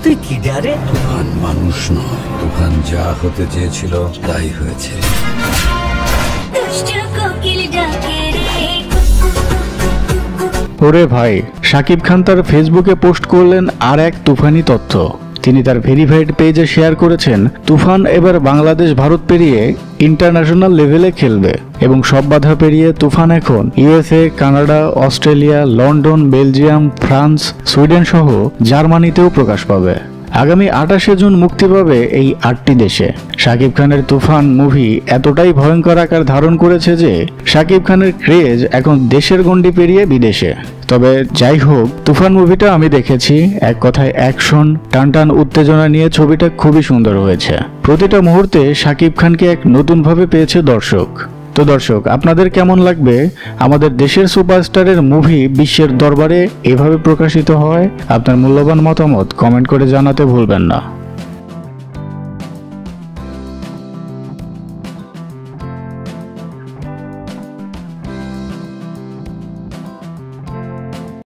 তুই কি ডারে? তুফান মানুষ নয়, তুফান যা হতে চেয়েছিল তাই হয়েছে। ওরে ভাই, শাকিব খান তার ফেসবুকে পোস্ট করলেন আর এক তুফানি তথ্য। তিনি তার ভেরিফাইড পেজে শেয়ার করেছেন তুফান এবার বাংলাদেশ ভারত পেরিয়ে ইন্টারন্যাশনাল লেভেলে খেলবে এবং সব বাধা পেরিয়ে তুফান এখন USA, Canada, Australia, London, Belgium, France, Sweden সহ জার্মানিতেও প্রকাশ পাবে। আগামী 28শে জুন মুক্তি পাবে এই 8টি দেশে। শাকিব খানের তুফান মুভি এতটাই ভয়ঙ্কর আকার ধারণ করেছে যে শাকিব খানের ক্রেজ এখন দেশের গণ্ডি পেরিয়ে বিদেশে। তবে যাই হোক, তুফান মুভিটা আমি দেখেছি। এক কথায় অ্যাকশন, টানটান উত্তেজনা নিয়ে ছবিটা খুবই সুন্দর হয়েছে। প্রতিটা মুহূর্তে শাকিব খানকে এক নতুনভাবে পেয়েছে দর্শক। তো দর্শক, আপনাদের কেমন লাগবে আমাদের দেশের সুপারস্টারের মুভি বিশ্বের দরবারে এভাবে প্রকাশিত হয়? আপনার মূল্যবান মতামত কমেন্ট করে জানাতে ভুলবেন না।